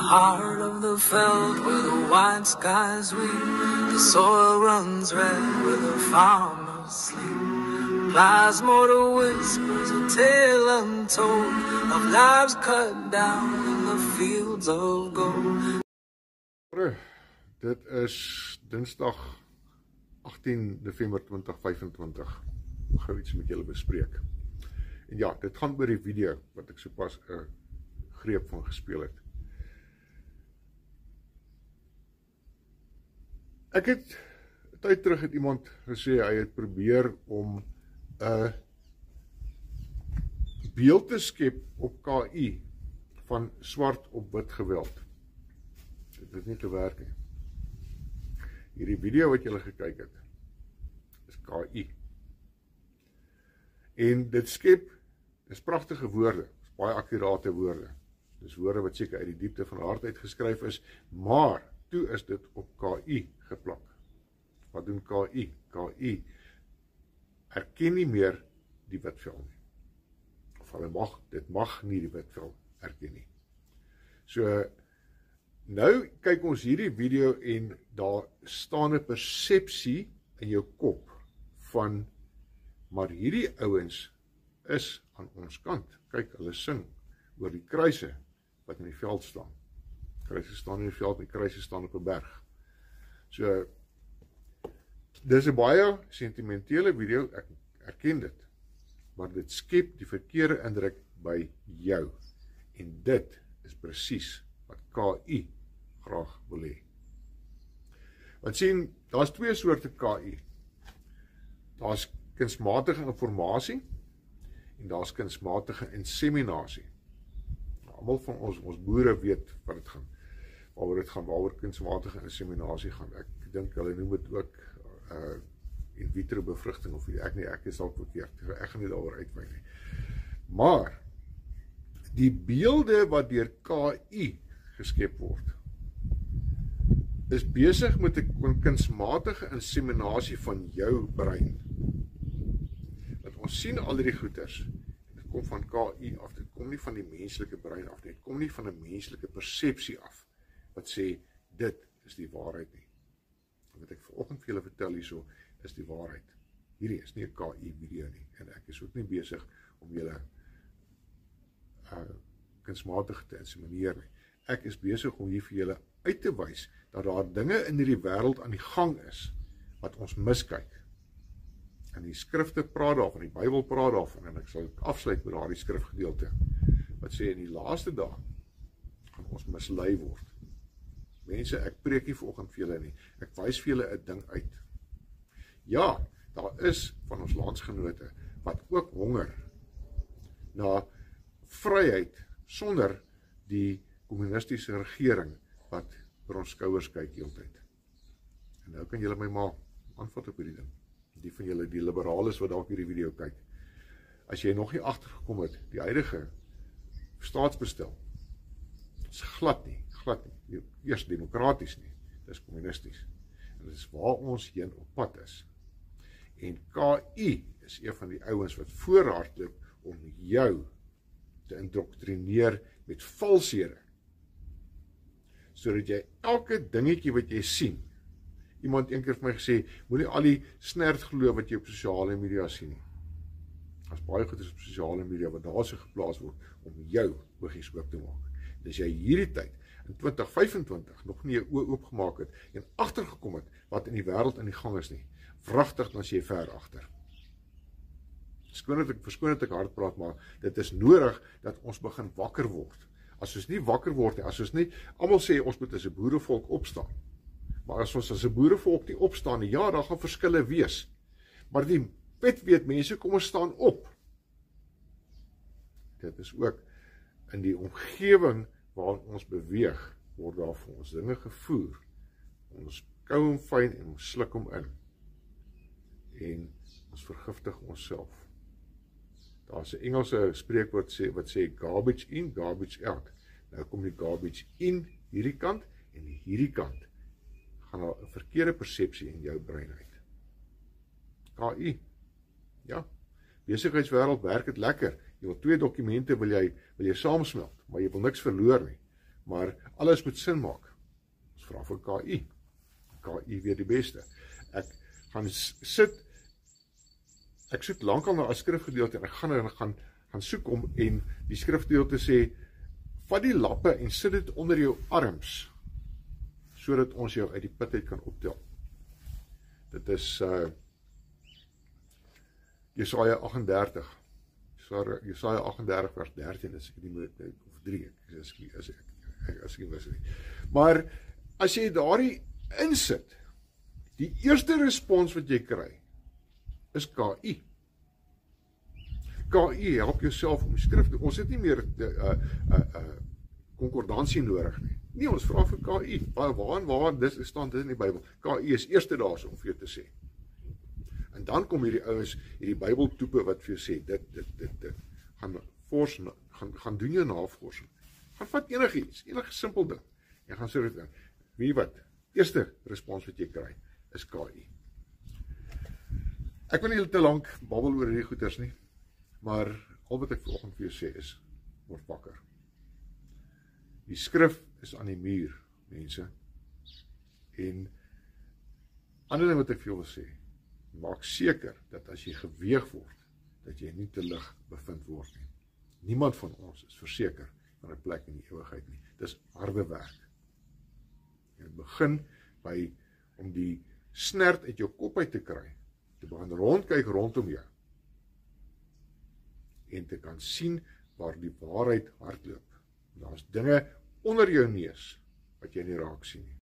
heart of the veld where the white skies weep, the soil runs red where the farmers sleep. Plasmota whispers a tale untold of lives cut down in the fields of gold. Dit is Dinsdag 18 November 2025. Ek gaan iets met julle bespreek. En ja, dit gaan oor die video wat ek sopas 'n greep van gespeel het. Ek het tyd terug het iemand gesê hy het probeer om 'n beeld te skep op KI van swart op wit geweld. Dit het nie gewerk nie. Hierdie video wat julle gekyk het, is KI. En dit skep, dis pragtige woorde, dis baie akkurate woorde. Dis woorde wat seker uit die diepte van hart uit geskryf is, maar toe is dit op KI geplak. Wat doen KI? KI erken nie meer die witvel nie. Of dit mag nie die witvel erken nie. So, nou kyk ons hierdie video en daar staan 'n persepsie in jou kop van, maar hierdie ouens is aan ons kant. Kyk, hulle sing oor die kruise wat in die veld staan. Kruise staan in die veld, die kruise staan op 'n berg. So, dis 'n baie sentimentele video, ek erken dit, maar dit skep die verkeerde indruk by jou. En dit is presies wat KI graag wil hê. Want sien, daar's twee soorte KI. Daar's kunsmatige informasie en daar's kunsmatige inseminasie. Almal van ons boere weet wat dit gaan. Waaroor kunsmatige inseminasie gaan. Ek dink hulle noem dit ook in vitro bevrugting of ek is dalk verkeerd. Ek gaan nie daaroor uitwy nie. Maar die beelde wat deur KI geskep word, is besig met 'n kunsmatige inseminasie van jou brein. Want ons sien al die goeters, dit kom van KI af, dit kom nie van die menslike brein af, dit kom nie van 'n menslike persepsie af, wat sê, dit is die waarheid nie. Wat ek vanoggend vir julle vertel hierso, is die waarheid. Hierdie is nie 'n KI video nie, en ek is ook nie besig om julle kunsmatig te insemineer nie. Ek is besig om hier vir julle uit te wys, dat daar dinge in hierdie wêreld aan die gang is, wat ons miskyk. En die skrifte praat daarvan, die Bybel praat daarvan, en ek sal afsluit met daardie skrifgedeelte, wat sê in die laaste dae, gaan ons mislei word. Mense, ek preek nie vanoggend vir julle nie, ek wys vir julle 'n ding uit. Ja, daar is van ons landsgenote, wat ook honger, na vryheid, sonder die kommunistiese regering, wat oor ons skouers kyk heeltyd. En nou kan julle my maar antwoord op hierdie ding. Die van julle, die liberales wat dalk hierdie video kyk. As jy nog nie agtergekom het, die huidige staatsbestel, is glad nie, eers demokraties nie, dit is kommunisties. En dit is waar ons heen op pad is. En KI is een van die ouens wat voorhardloop om jou te indoktrineer met valshede, sodat jy elke dingetjie wat jy sien, iemand een keer vir my gesê, moenie al die snert glo wat jy op sosiale media sien nie. As baie goed is op sosiale media wat daar so geplaas word, om jou oogies oop te maak. En as jy hierdie tyd, in 2025, nog nie jou oë oopgemaak het, en agtergekom het, wat in die wêreld in die gang is nie, wragtig dan is jy ver agter. Verskoon dat ek hard praat, maar dit is nodig dat ons begin wakker word. As ons nie wakker word nie, as ons nie, almal sê ons moet as 'n boerevolk opstaan. Maar as ons as 'n boerevolk nie opstaan nie, ja, daar gaan verskille wees. Maar die wet weet mense, kom ons staan op. Dit is ook in die omgewing waarin ons beweeg, word daar vir ons dinge gevoer. Ons kou hom fyn en ons sluk hom in. En ons vergiftig onsself. Daar is 'n Engelse spreekwoord wat sê garbage in, garbage out. Nou kom die garbage in hierdie kant en hierdie kant gaan daar 'n verkeerde persepsie in jou brein uit. KI. Ja. Besigheidswêreld werk dit lekker. Jy wil 2 dokumente wil jy saamsmelt, maar jy wil niks verloor nie. Maar alles moet sin maak. Ons vra vir KI. KI weet die beste. Ek gaan sit, ek soek lankal na 'n skrifgedeelte en ek gaan soek om en die skrifgedeelte sê, vat die lappe en sit dit onder jou arms, sodat ons jou uit die put uit kan optel. Dit is Jesaja 38. Jesaja 38 vers 13 is ek nie moet, of 3, as ek nie mis nie. Maar as jy daardie insit, die eerste respons wat jy kry, is KI. KI help jouself om skrif, ons het nie meer konkordansie nodig nie. Nee, ons vra vir KI, waar dis staan dit in die Bybel. KI is eerste daar om vir jou te sê. En dan kom hierdie ouens, hierdie Bybeltoepe wat vir jou sê, dit, gaan doen jou navorsing. Gaan vat enige simpel ding, en gaan sê dit, wie wat, eerste respons wat jy kry, is KI. Ek wil nie te lank babbel oor hierdie goeters nie, maar al wat ek vanoggend vir jou sê is, word wakker. Die skrif is aan die muur, mense, en ander ding wat ek vir jou wil sê, maak seker dat as jy geweeg word, dat jy nie te lig bevind word nie. Niemand van ons is verseker van 'n plek in die ewigheid nie. Dis harde werk. Jy begin by om die snert uit jou kop uit te kry, te begin rondkyk rondom jou, en te kan sien waar die waarheid hardloop. Daar's dinge onder jou neus wat jy nie raak sien nie.